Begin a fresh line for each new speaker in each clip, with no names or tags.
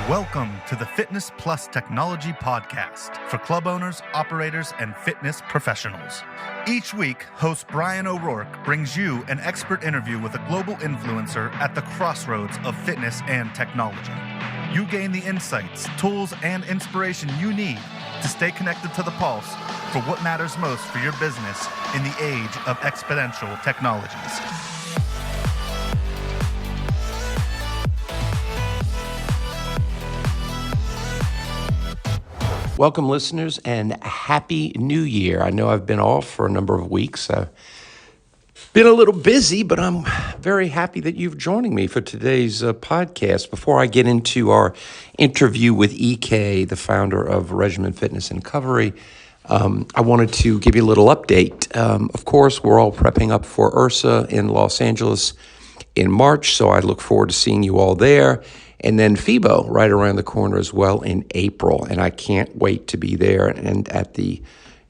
Welcome to the Fitness Plus Technology Podcast for club owners, operators, and fitness professionals. Each week, host Bryan O'Rourke brings you an expert interview with a global influencer at the crossroads of fitness and technology. You gain the insights, tools, and inspiration you need to stay connected to the pulse for what matters most for your business in the age of exponential technologies.
Welcome, listeners, and Happy New Year. I know I've been off for a number of weeks. I've been a little busy, but I'm very happy that you're joining me for today's podcast. Before I get into our interview with EK, the founder of REGYMEN Fitness and Covery, I wanted to give you a little update. Of course, we're all prepping up for URSA in Los Angeles in March, so I look forward to seeing you all there. And then FIBO right around the corner as well in April. And I can't wait to be there and at the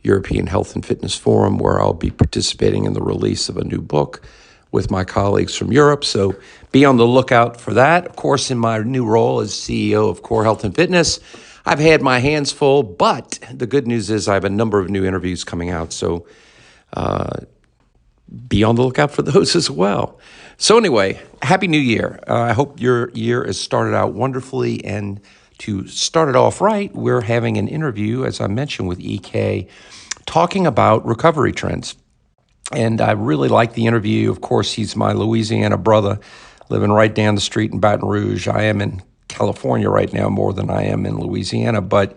European Health and Fitness Forum, where I'll be participating in the release of a new book with my colleagues from Europe. So be on the lookout for that. Of course, in my new role as CEO of Core Health and Fitness, I've had my hands full, but the good news is I have a number of new interviews coming out. So be on the lookout for those as well. So anyway, Happy New Year. I hope your year has started out wonderfully. And to start it off right, we're having an interview, as I mentioned, with EK, talking about recovery trends. And I really like the interview. Of course, he's my Louisiana brother, living right down the street in Baton Rouge. I am in California right now more than I am in Louisiana, but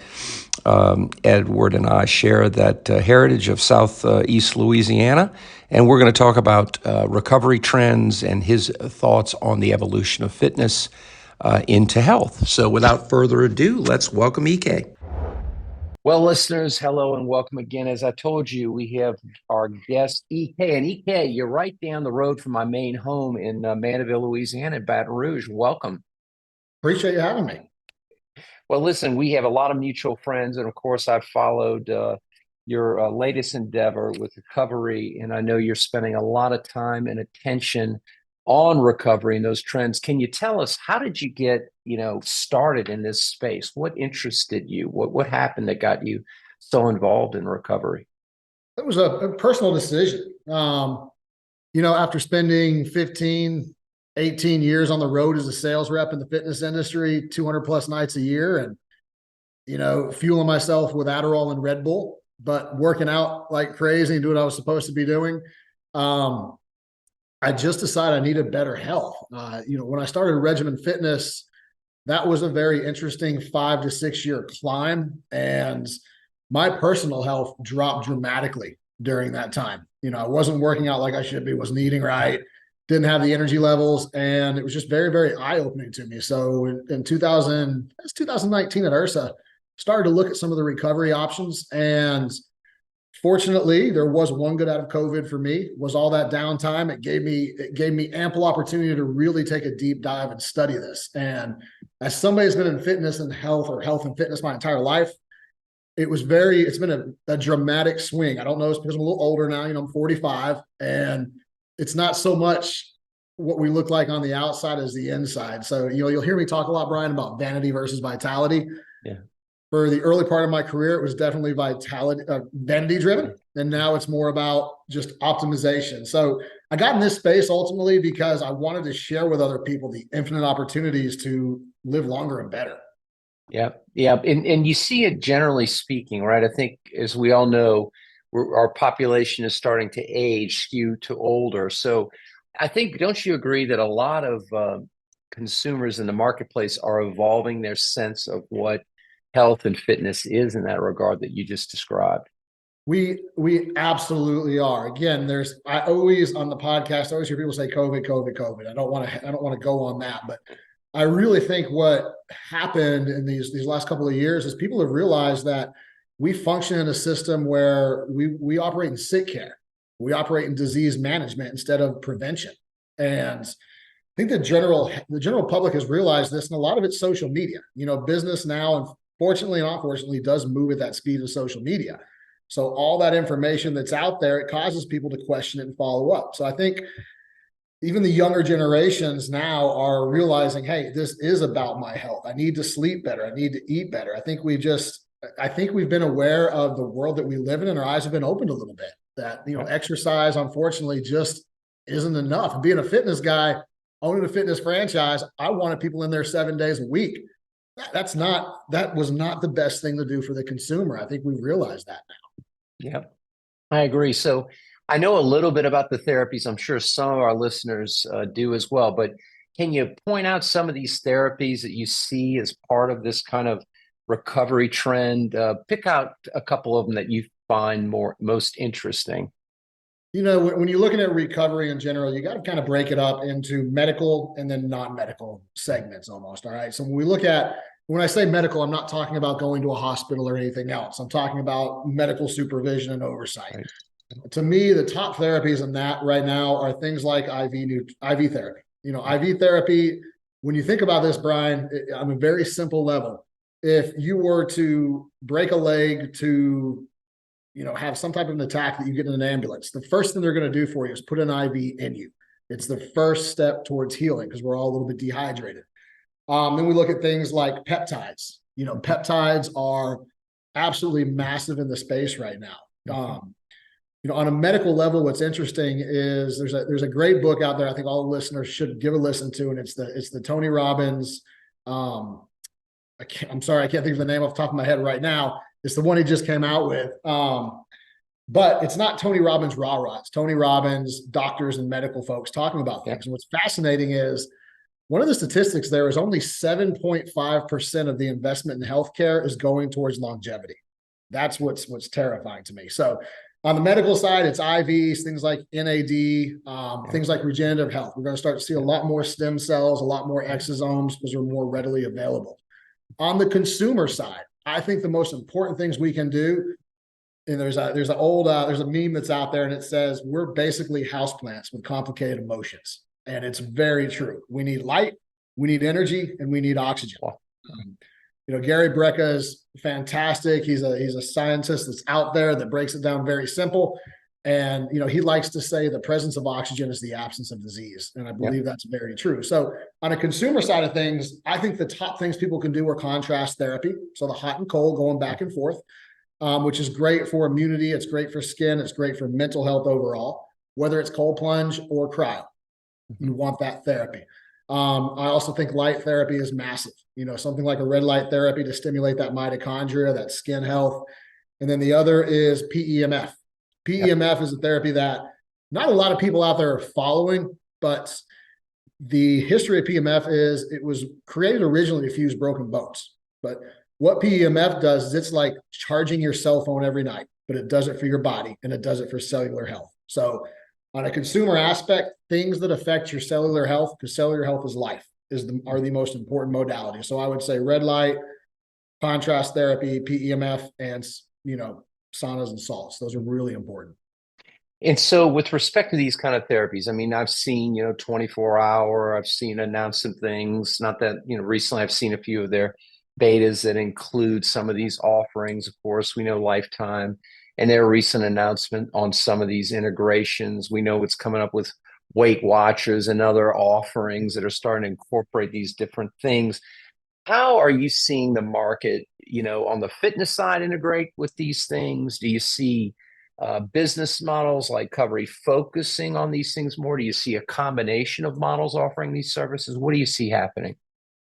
Edward and I share that heritage of Southeast Louisiana, and we're going to talk about recovery trends and his thoughts on the evolution of fitness into health. So without further ado, let's welcome EK. Well, listeners, hello and welcome again. As I told you, we have our guest, EK. And EK, you're right down the road from my main home in Mandeville, Louisiana, in Baton Rouge. Welcome.
Appreciate you having me.
Well, listen, we have a lot of mutual friends, and of course, I've followed your latest endeavor with recovery, and I know you're spending a lot of time and attention on recovery and those trends. Can you tell us, how did you get, started in this space? What interested you? What happened that got you so involved in recovery?
It was a personal decision. After spending 15, 18 years on the road as a sales rep in the fitness industry, 200 plus nights a year, and, fueling myself with Adderall and Red Bull, but working out like crazy and doing what I was supposed to be doing. I just decided I needed better health. When I started REGYMEN Fitness, that was a very interesting 5 to 6 year climb. And my personal health dropped dramatically during that time. I wasn't working out like I should be, wasn't eating right, didn't have the energy levels, and it was just very, very eye-opening to me. So in 2019 at URSA, started to look at some of the recovery options. And fortunately, there was one good out of COVID for me, was all that downtime. It gave me ample opportunity to really take a deep dive and study this. And as somebody who's been in fitness and health, or health and fitness my entire life, it's been a dramatic swing. I don't know, it's because I'm a little older now, I'm 45, and it's not so much what we look like on the outside as the inside. So, you'll hear me talk a lot, Bryan, about vanity versus vitality.
Yeah.
For the early part of my career, it was definitely vanity driven. And now it's more about just optimization. So I got in this space ultimately because I wanted to share with other people the infinite opportunities to live longer and better.
Yeah. And you see it generally speaking, right? I think, as we all know, our population is starting to age, skew to older. So I think, don't you agree that a lot of consumers in the marketplace are evolving their sense of what health and fitness is in that regard that you just described?
We absolutely are. Again, I always on the podcast, I always hear people say COVID. I don't want to go on that, but I really think what happened in these last couple of years is people have realized that we function in a system where we operate in sick care. We operate in disease management instead of prevention. And I think the general public has realized this, and a lot of it's social media. Business now, and fortunately and unfortunately, does move at that speed of social media. So all that information that's out there, it causes people to question it and follow up. So I think even the younger generations now are realizing, hey, this is about my health. I need to sleep better. I need to eat better. I think we've been aware of the world that we live in, and our eyes have been opened a little bit. That, exercise, unfortunately, just isn't enough. And being a fitness guy, owning a fitness franchise, I wanted people in there 7 days a week. That was not the best thing to do for the consumer. I think we've realized that now.
Yeah, I agree. So I know a little bit about the therapies. I'm sure some of our listeners do as well, but can you point out some of these therapies that you see as part of this kind of recovery trend? Pick out a couple of them that you find most interesting.
When you're looking at recovery in general, you got to kind of break it up into medical and then non-medical segments almost. All right. So when I say medical, I'm not talking about going to a hospital or anything else. I'm talking about medical supervision and oversight. Right. To me, the top therapies in that right now are things like IV therapy. IV therapy, when you think about this, Bryan, on a very simple level, if you were to break a leg to have some type of an attack that you get in an ambulance, the first thing they're going to do for you is put an IV in you. It's the first step towards healing because we're all a little bit dehydrated. Then we look at things like peptides. Peptides are absolutely massive in the space right now. On a medical level, what's interesting is there's a great book out there. I think all the listeners should give a listen to, and it's the Tony Robbins. I'm sorry, I can't think of the name off the top of my head right now. It's the one he just came out with. But it's not Tony Robbins rah-rah. It's Tony Robbins, doctors and medical folks talking about things. And what's fascinating is one of the statistics there is only 7.5% of the investment in healthcare is going towards longevity. That's what's terrifying to me. So on the medical side, it's IVs, things like NAD, things like regenerative health. We're going to start to see a lot more stem cells, a lot more exosomes because they're more readily available. On the consumer side, I think the most important things we can do, and there's a meme that's out there, and it says we're basically houseplants with complicated emotions, and it's very true. We need light, we need energy, and we need oxygen. Gary Brecka is fantastic. He's a scientist that's out there that breaks it down very simple, and he likes to say the presence of oxygen is the absence of disease, and I believe that's very true. So on a consumer side of things, I think the top things people can do are contrast therapy, so the hot and cold going back and forth, which is great for immunity, it's great for skin, it's great for mental health overall. Whether it's cold plunge or cryo, you want that therapy. I also think light therapy is massive. Something like a red light therapy to stimulate that mitochondria, that skin health. And then the other is PEMF. PEMF is a therapy that not a lot of people out there are following, but the history of PEMF is it was created originally to fuse broken bones. But what PEMF does is it's like charging your cell phone every night, but it does it for your body and it does it for cellular health. So on a consumer aspect, things that affect your cellular health, because cellular health is life, are the most important modality. So I would say red light, contrast therapy, PEMF, and saunas and salts. Those are really important.
And so with respect to these kind of therapies, I mean, I've seen, 24-hour, I've seen announced some things, not that, recently I've seen a few of their betas that include some of these offerings. Of course, we know Lifetime and their recent announcement on some of these integrations. We know what's coming up with Weight Watchers and other offerings that are starting to incorporate these different things. How are you seeing the market, on the fitness side integrate with these things? Do you see business models like Covery focusing on these things more? Do you see a combination of models offering these services? What do you see happening?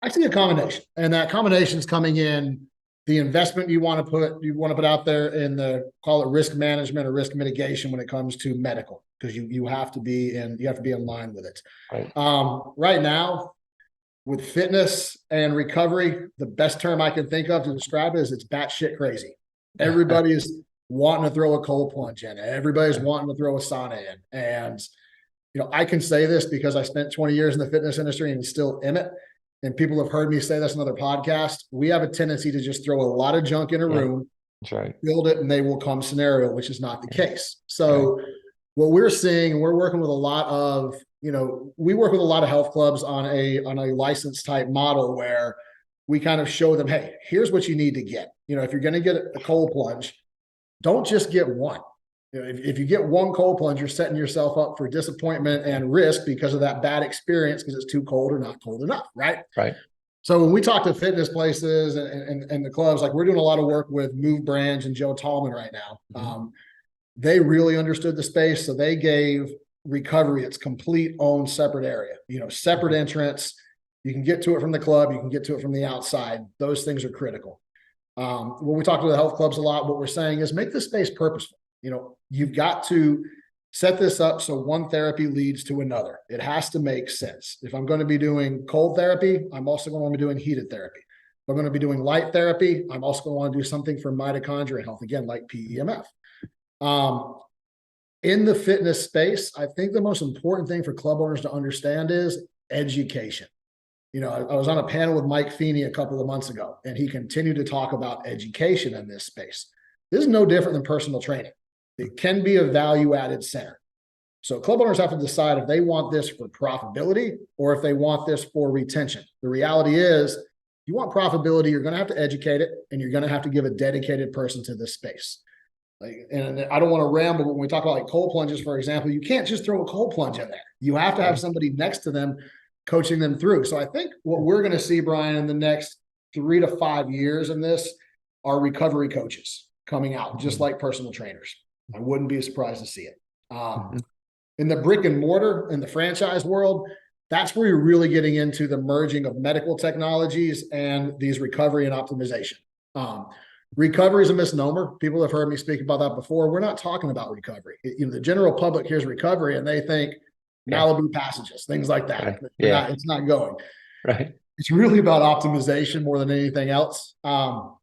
I see a combination, and that combination is coming in the investment you want to put out there in call it risk management or risk mitigation when it comes to medical, because you have to be in line with it.
Right.
Right now, with fitness and recovery, the best term I can think of to describe it is it's batshit crazy. Everybody's wanting to throw a cold plunge in. Everybody's wanting to throw a sauna in. And, I can say this because I spent 20 years in the fitness industry and still in it. And people have heard me say this in other podcasts. We have a tendency to just throw a lot of junk in a room,
that's right,
build it, and they will come scenario, which is not the case. So what we're seeing, we're working with a lot of, we work with a lot of health clubs on a license type model where we kind of show them, hey, here's what you need to get. If you're going to get a cold plunge, don't just get one. If you get one cold plunge, you're setting yourself up for disappointment and risk because of that bad experience because it's too cold or not cold enough, right?
Right.
So when we talk to fitness places and the clubs, like we're doing a lot of work with Move Branch and Joe Tallman right now. They really understood the space, so they gave recovery its complete own separate area. Separate entrance. You can get to it from the club. You can get to it from the outside. Those things are critical. When we talk to the health clubs a lot, what we're saying is make the space purposeful. You've got to set this up so one therapy leads to another. It has to make sense. If I'm going to be doing cold therapy, I'm also going to want to be doing heated therapy. If I'm going to be doing light therapy, I'm also going to want to do something for mitochondrial health, again, like PEMF. In the fitness space, I think the most important thing for club owners to understand is education. I was on a panel with Mike Feeney a couple of months ago, and he continued to talk about education in this space. This is no different than personal training. It can be a value-added center. So club owners have to decide if they want this for profitability or if they want this for retention. The reality is, if you want profitability, you're going to have to educate it, and you're going to have to give a dedicated person to this space. And I don't want to ramble, but when we talk about like cold plunges, for example, you can't just throw a cold plunge in there. You have to have somebody next to them coaching them through. So I think what we're going to see, Bryan, in the next 3 to 5 years in this are recovery coaches coming out, just like personal trainers. I wouldn't be surprised to see it. In the brick and mortar, in the franchise world, that's where you're really getting into the merging of medical technologies and these recovery and optimization. Recovery is a misnomer. People have heard me speak about that before. We're not talking about recovery. The general public hears recovery and they think Malibu passages, things like that. Right. It's not going.
Right.
It's really about optimization more than anything else. So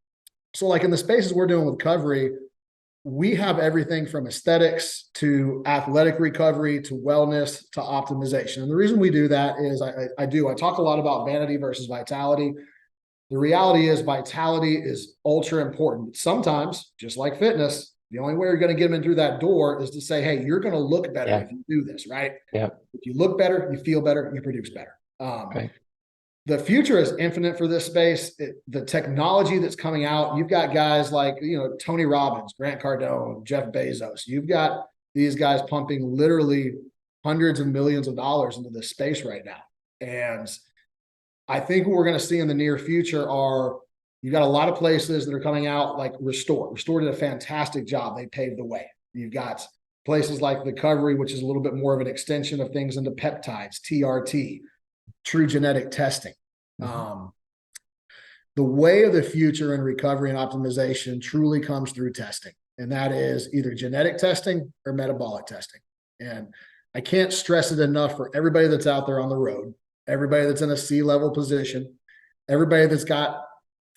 like in the spaces we're doing with Covery, we have everything from aesthetics to athletic recovery to wellness to optimization. And the reason we do that is I talk a lot about vanity versus vitality. The reality is vitality is ultra important. Sometimes, just like fitness, the only way you're going to get them in through that door is to say, hey, you're going to look better if you do this, right?
Yeah.
If you look better, you feel better, you produce better.
Right.
The future is infinite for this space. The technology that's coming out, you've got guys like, Tony Robbins, Grant Cardone, Jeff Bezos. You've got these guys pumping literally hundreds of millions of dollars into this space right now. And I think what we're going to see in the near future are, you've got a lot of places that are coming out like Restore. Restore did a fantastic job. They paved the way. You've got places like the Covery, which is a little bit more of an extension of things into peptides, TRT, true genetic testing. The way of the future in recovery and optimization truly comes through testing. And that is either genetic testing or metabolic testing. And I can't stress it enough for everybody that's out there on the road, everybody that's in a C-level position, everybody that's got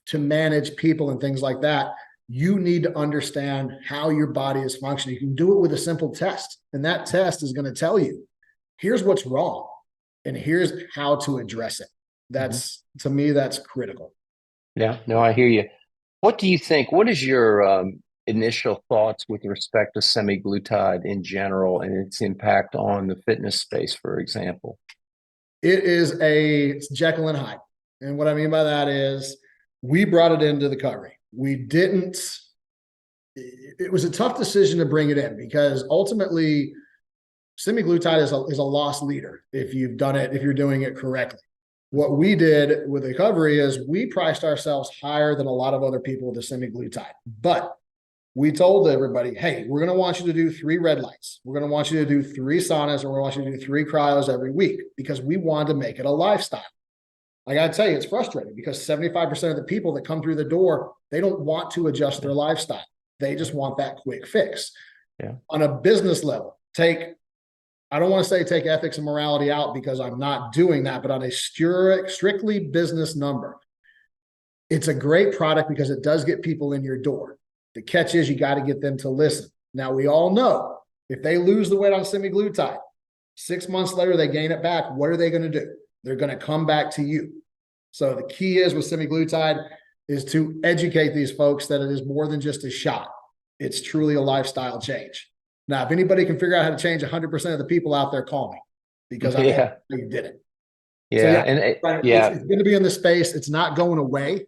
to manage people and things like that. You need to understand how your body is functioning. You can do it with a simple test. And that test is going to tell you, here's what's wrong and here's how to address it. To me, that's critical.
Yeah, no, I hear you. What do you think? What is your initial thoughts with respect to semaglutide in general and its impact on the fitness space, for example?
It's Jekyll and Hyde. And what I mean by that is we brought it into the Covery. It was a tough decision to bring it in because ultimately semaglutide is a loss leader if you're doing it correctly. What we did with the Covery is we priced ourselves higher than a lot of other people with the semaglutide. But we told everybody, hey, we're going to want you to do 3 red lights. We're going to want you to do 3 saunas, and we're going to want you to do 3 cryos every week because we wanted to make it a lifestyle. I got to tell you, it's frustrating because 75% of the people that come through the door, they don't want to adjust their lifestyle. They just want that quick fix.
Yeah.
On a business level, I don't want to say take ethics and morality out because I'm not doing that, but on a strictly business number, it's a great product because it does get people in your door. The catch is you got to get them to listen. Now, we all know if they lose the weight on semaglutide, 6 months later, they gain it back. What are they going to do? They're going to come back to you. So the key is with semaglutide is to educate these folks that it is more than just a shot. It's truly a lifestyle change. Now, if anybody can figure out how to change 100% of the people out there, call me because I know you did it.
Yeah.
So it's going to be in the space. It's not going away.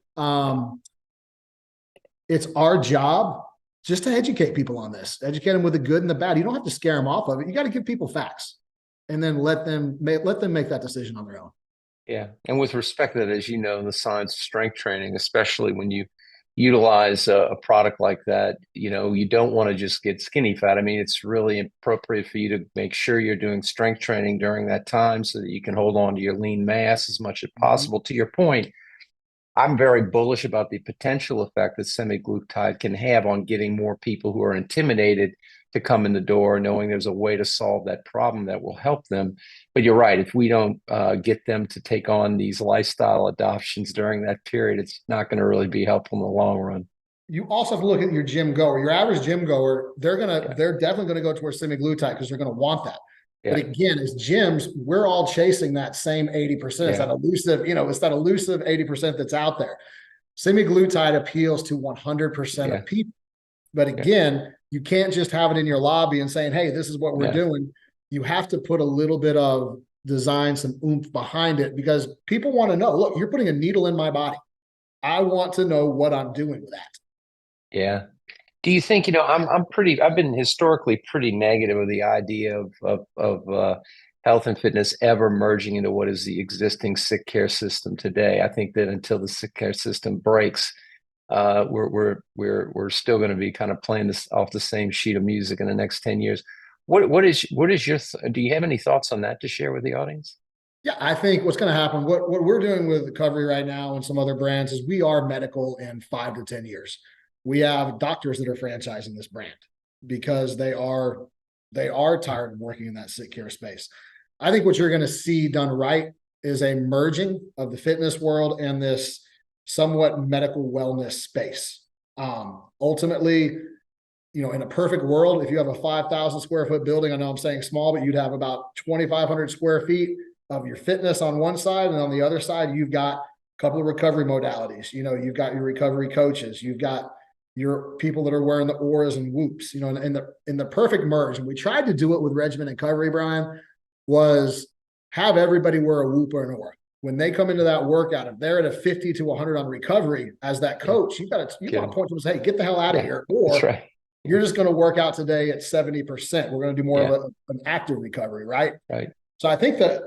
It's our job just to educate people on this, educate them with the good and the bad. You don't have to scare them off of it. You got to give people facts and then let them make that decision on their own.
Yeah. And with respect to that, as you know, the science of strength training, especially when you utilize a product like that, you don't want to just get skinny fat. I mean, it's really appropriate for you to make sure you're doing strength training during that time so that you can hold on to your lean mass as much as possible. To your point, I'm very bullish about the potential effect that semaglutide can have on getting more people who are intimidated to come in the door, knowing there's a way to solve that problem that will help them. But you're right, if we don't get them to take on these lifestyle adoptions during that period, it's not going to really be helpful in the long run.
You also have to look at your gym goer. Your average gym goer, they're definitely going to go towards semaglutide because they're going to want that. Yeah. But again, as gyms, we're all chasing that same 80%. It's that elusive, it's that elusive 80% that's out there. Semaglutide appeals to 100% of people. But again, you can't just have it in your lobby and saying, hey, this is what we're doing. You have to put a little bit of design, some oomph behind it, because people want to know, look, you're putting a needle in my body. I want to know what I'm doing with that.
Yeah. Do you think, I've been historically pretty negative of the idea of health and fitness ever merging into what is the existing sick care system today. I think that until the sick care system breaks, we're still going to be kind of playing this off the same sheet of music in the next 10 years. What is your, do you have any thoughts on that to share with the audience?
Yeah, I think what's going to happen, what we're doing with Covery right now and some other brands is we are medical in 5 to 10 years. We have doctors that are franchising this brand because they are tired of working in that sick care space. I think what you're going to see done right is a merging of the fitness world and this somewhat medical wellness space. Ultimately, in a perfect world, if you have a 5,000 square foot building, I know I'm saying small, but you'd have about 2,500 square feet of your fitness on one side. And on the other side, you've got a couple of recovery modalities. You've got your recovery coaches, you've got your people that are wearing the auras and whoops, in the perfect merge. And we tried to do it with Regimen and Covery, Bryan, was have everybody wear a whoop or an aura. When they come into that workout, if they're at a 50 to 100 on recovery, as that coach, you want to point to them and say, hey, get the hell out of here. Or you're just going to work out today at 70%. We're going to do more of an active recovery, right?
Right.
So I think that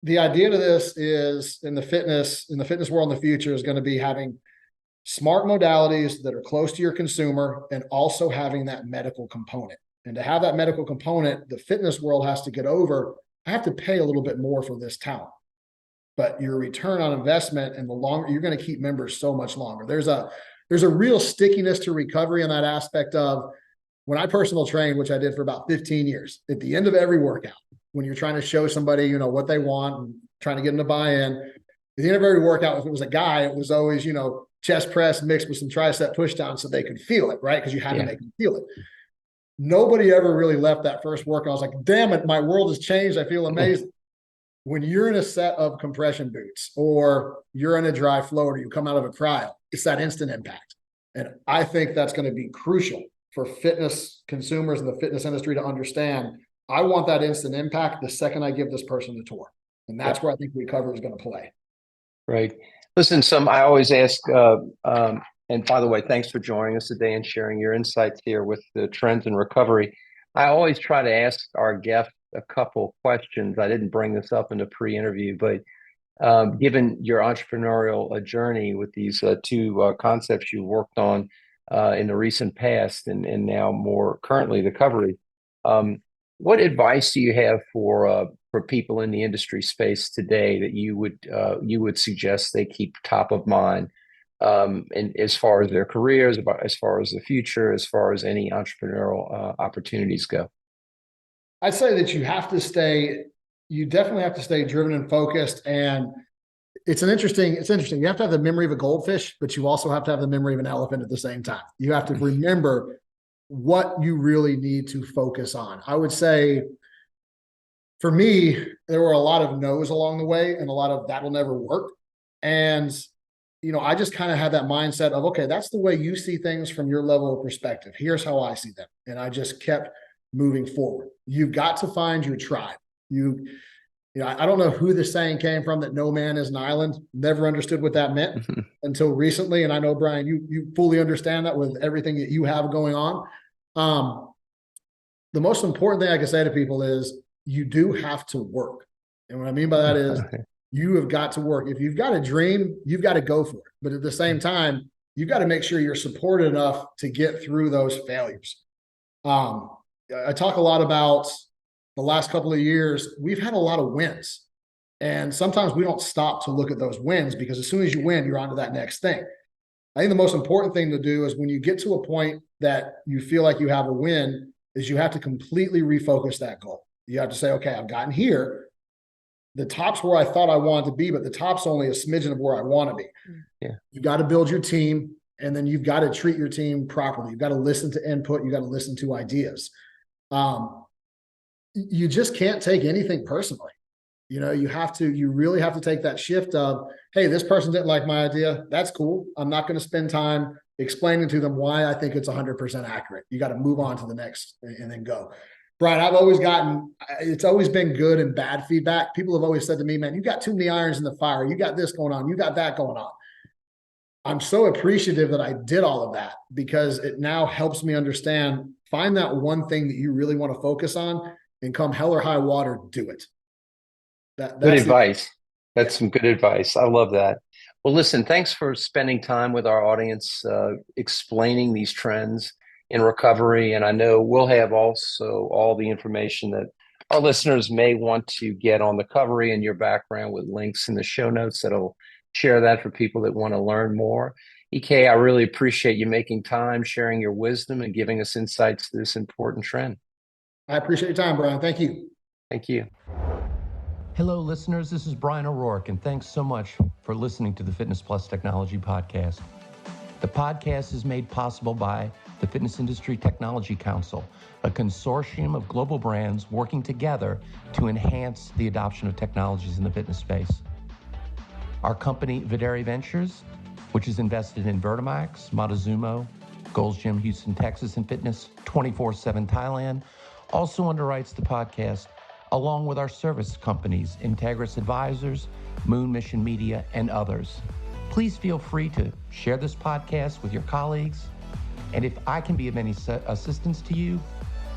the idea to this is in the fitness world in the future is going to be having smart modalities that are close to your consumer and also having that medical component. And to have that medical component, the fitness world has to get over, I have to pay a little bit more for this talent. But your return on investment and the longer, you're going to keep members so much longer. There's a real stickiness to recovery in that aspect of when I personal trained, which I did for about 15 years, at the end of every workout, when you're trying to show somebody, what they want and trying to get them to buy in, at the end of every workout, if it was a guy, it was always, chest press mixed with some tricep push down so they could feel it, right? Because you had to make them feel it. Nobody ever really left that first workout. I was like, damn it, my world has changed. I feel amazing. When you're in a set of compression boots or you're in a dry float or you come out of a cryo, it's that instant impact. And I think that's going to be crucial for fitness consumers and the fitness industry to understand. I want that instant impact the second I give this person the tour. And that's where I think recovery is going to play.
Right. Listen, I always ask, and by the way, thanks for joining us today and sharing your insights here with the trends in recovery. I always try to ask our guests a couple questions. I didn't bring this up in the pre-interview, but given your entrepreneurial journey with these two concepts you worked on in the recent past and now more currently the Covery, what advice do you have for people in the industry space today that you would suggest they keep top of mind, and as far as their careers, as far as the future, as far as any entrepreneurial opportunities go?
I'd say that you definitely have to stay driven and focused. And it's interesting. You have to have the memory of a goldfish, but you also have to have the memory of an elephant at the same time. You have to remember what you really need to focus on. I would say for me, there were a lot of no's along the way and a lot of that'll never work. And, I just kind of had that mindset of, okay, that's the way you see things from your level of perspective. Here's how I see them. And I just kept moving forward. You've got to find your tribe. I don't know who the saying came from that no man is an island. Never understood what that meant until recently. And I know, Bryan, you fully understand that with everything that you have going on. The most important thing I can say to people is you do have to work. And what I mean by that is you have got to work. If you've got a dream, you've got to go for it. But at the same time, you've got to make sure you're supported enough to get through those failures. I talk a lot about the last couple of years. We've had a lot of wins. And sometimes we don't stop to look at those wins, because as soon as you win, you're on to that next thing. I think the most important thing to do is when you get to a point that you feel like you have a win, is you have to completely refocus that goal. You have to say, okay, I've gotten here. The top's where I thought I wanted to be, but the top's only a smidgen of where I want to be.
Yeah.
You got to build your team, and then you've got to treat your team properly. You've got to listen to input. You got to listen to ideas. You just can't take anything personally. You really have to take that shift of, hey, this person didn't like my idea. That's cool. I'm not going to spend time explaining to them why I think it's 100% accurate. You got to move on to the next and then go. Bryan, it's always been good and bad feedback. People have always said to me, man, you got too many irons in the fire. You got this going on. You got that going on. I'm so appreciative that I did all of that, because it now helps me understand, find that one thing that you really want to focus on, and come hell or high water, do it. That's
good advice. That's some good advice. I love that. Well, listen, thanks for spending time with our audience, explaining these trends in recovery. And I know we'll have also all the information that our listeners may want to get on the Covery and your background, with links in the show notes that'll share that for people that want to learn more. EK, I really appreciate you making time, sharing your wisdom, and giving us insights to this important trend.
I appreciate your time, Bryan. Thank you.
Thank you. Hello, listeners. This is Bryan O'Rourke, and thanks so much for listening to the Fitness Plus Technology Podcast. The podcast is made possible by the Fitness Industry Technology Council, a consortium of global brands working together to enhance the adoption of technologies in the fitness space. Our company, Videri Ventures, which is invested in Vertimax, Montezuma, Gold's Gym, Houston, Texas, and Fitness 24/7 Thailand, also underwrites the podcast, along with our service companies, Integris Advisors, Moon Mission Media, and others. Please feel free to share this podcast with your colleagues. And if I can be of any assistance to you,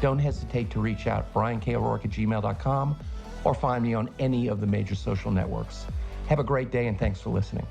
don't hesitate to reach out, bryanko'rourke@gmail.com, or find me on any of the major social networks. Have a great day, and thanks for listening.